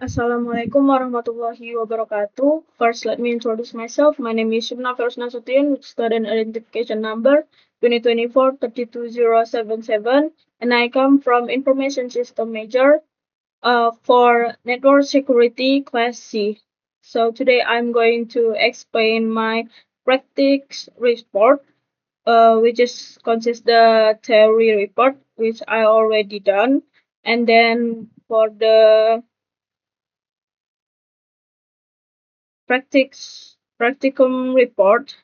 Assalamualaikum warahmatullahi wabarakatuh. First, let me introduce myself. My name is Shubna Fersnasution with student identification number 2024-32077, and I come from Information System major for Network Security Class C. So today I'm going to explain my practice report, which is consists the theory report, which I already done, and then for the practicum report,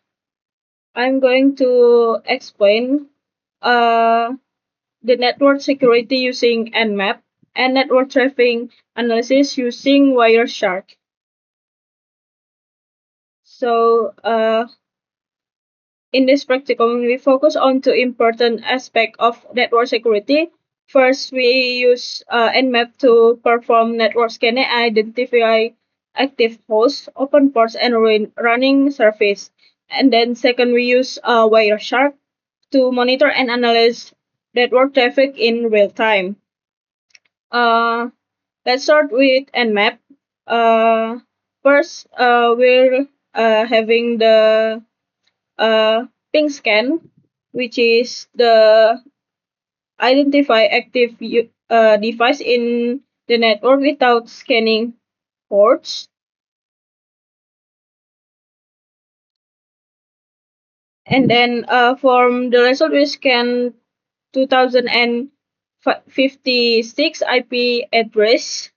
I'm going to explain uh, the network security using Nmap and network traffic analysis using Wireshark. So in this practicum, we focus on two important aspects of network security. First, we use Nmap to perform network scanning and identify active hosts, open ports, and running service. And then second, we use Wireshark to monitor and analyze network traffic in real time. Uh, let's start with Nmap. Uh, First, we're having the ping scan, which is the identify active device in the network without scanning ports. And then from the result, we scan 2056 IP address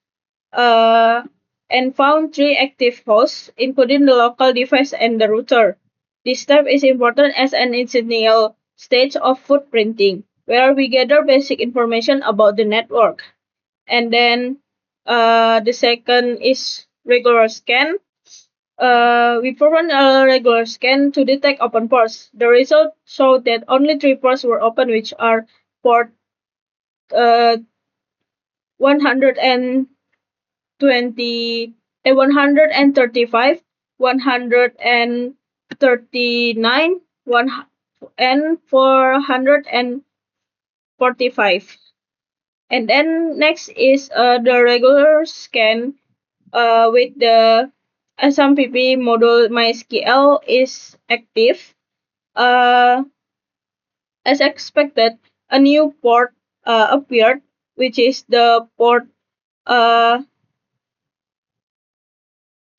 uh, and found three active hosts, including the local device and the router. This step is important as an initial stage of footprinting, where we gather basic information about the network. And then the second is regular scan. We performed a regular scan to detect open ports. The result showed that only three ports were open, which are port uh, 120 135, 139, and 445. And then next is the regular scan with the SMPP module MySQL is active. Uh, as expected, a new port appeared, which is the port uh,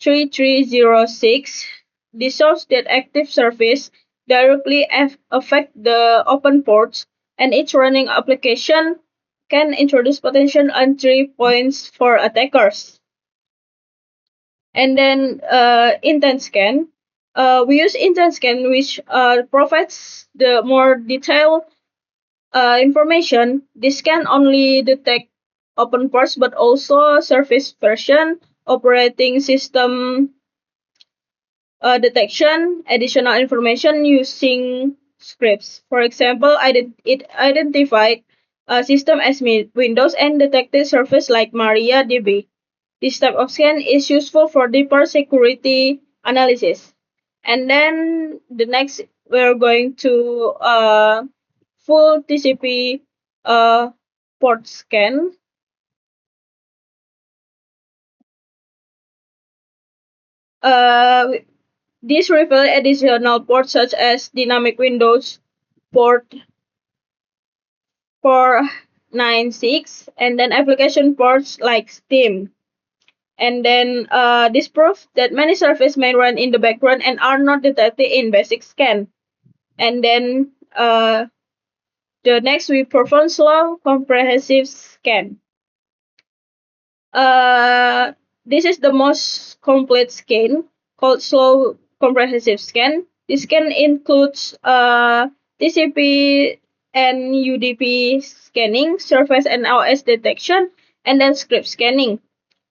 3306. This shows that active service directly affect the open ports, and each running application can introduce potential entry points for attackers. And then intent scan. We use intent scan, which provides the more detailed information. This can only detect open ports, but also service version, operating system detection, additional information using scripts. For example, it identified a system as Windows and detected service like MariaDB. This type of scan is useful for deeper security analysis. And then the next, we're going to full TCP port scan. Uh, this reveals additional ports such as dynamic Windows port 496 and then application ports like Steam. And then this proves that many services may run in the background and are not detected in basic scan. And then the next we perform slow comprehensive scan. Uh, this is the most complete scan called slow comprehensive scan. This scan includes TCP and UDP scanning, surface and OS detection, and then script scanning.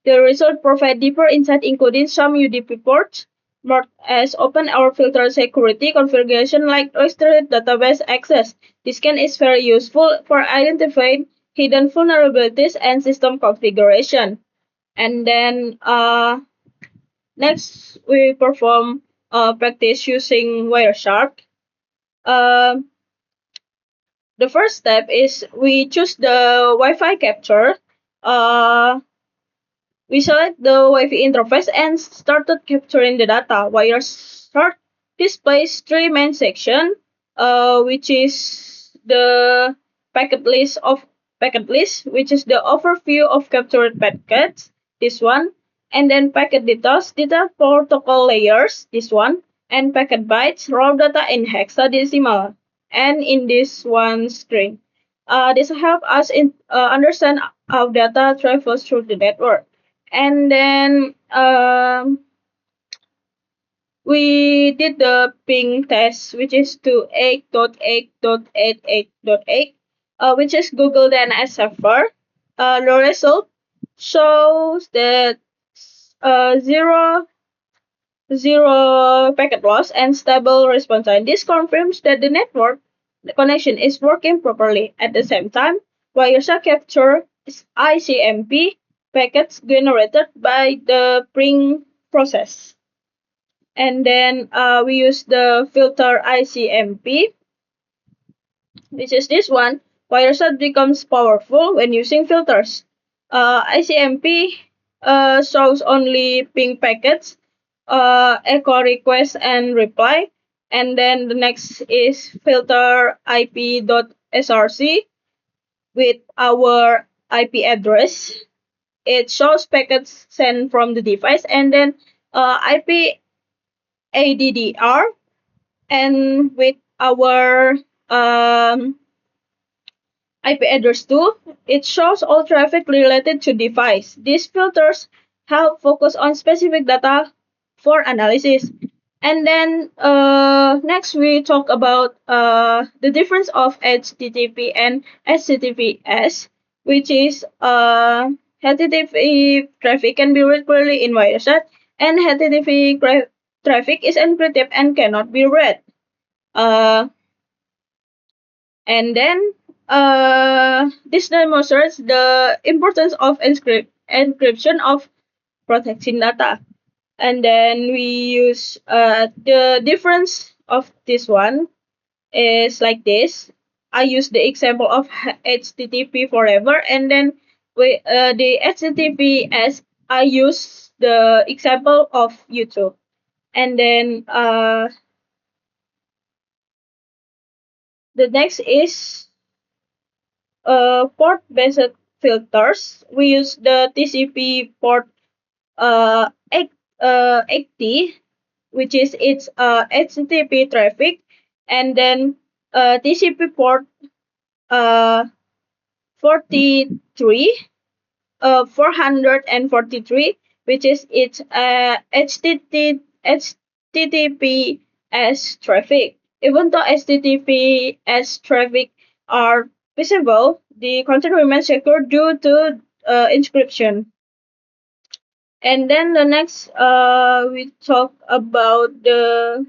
The result provide deeper insight, including some UDP ports marked as open or filter security configuration like restricted database access. This scan is very useful for identifying hidden vulnerabilities and system configuration. And then next we perform practice using Wireshark. Uh, the first step is we choose the Wi-Fi capture. Uh, We select the Wi-Fi interface and started capturing the data. Wireshark displays three main sections, which is the packet list, which is the overview of captured packets, this one, and then packet details, data protocol layers, this one, and packet bytes, raw data in hexadecimal, and in this one string. This help us understand how data travels through the network. And then we did the ping test, which is to 8.8.88.8, which is Google DNS server. The result shows that zero packet loss and stable response time. This confirms that the connection is working properly. At the same time, Wireshark capture ICMP packets generated by the ping process. And then we use the filter ICMP, which is this one. Wireshark becomes powerful when using filters. ICMP shows only ping packets, echo request and reply. And then the next is filter IP.src with our IP address. It shows packets sent from the device, and then IP ADDR, and with our IP address too, it shows all traffic related to device. These filters help focus on specific data for analysis. And then next we talk about the difference of HTTP and HTTPS, which is HTTP traffic can be read clearly in Wireshark, and HTTP traffic is encrypted and cannot be read. Uh, and then this demonstrates the importance of encryption of protecting data. And then we use the difference of this one is like this. I use the example of HTTP forever, and then the HTTPS I use the example of YouTube. And then the next is port based filters. We use the TCP port 80, which is its HTTP traffic, and then TCP port 43, 443, which is its HTTPS traffic. Even though HTTPS traffic are visible, the content remains secure due to encryption. And then the next, we talk about the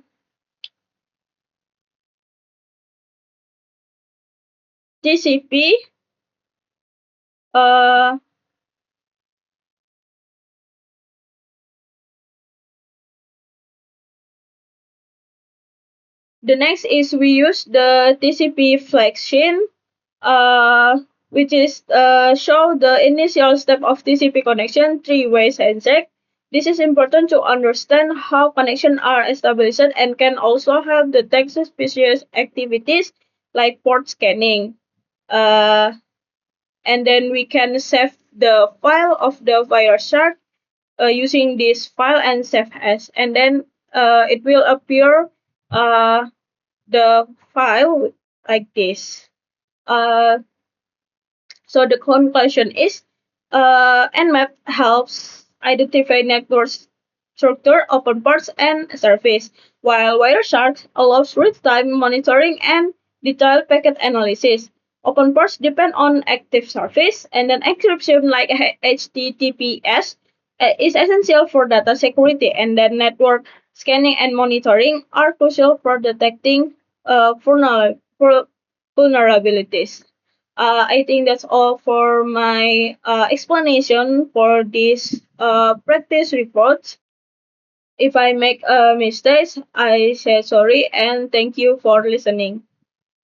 TCP. Uh, the next is we use the TCP flexion, which is show the initial step of TCP connection, three-way handshake. This is important to understand how connections are established and can also help detect suspicious activities like port scanning. And then we can save the file of the Wireshark using this file and save as, and then it will appear the file like this. Uh, so the conclusion is Nmap helps identify network structure, open ports, and service, while Wireshark allows real-time monitoring and detailed packet analysis. Open ports depend on active service, and then encryption like HTTPS is essential for data security, and then network scanning and monitoring are crucial for detecting vulnerabilities. I think that's all for my explanation for this practice report. If I make a mistake, I say sorry and thank you for listening.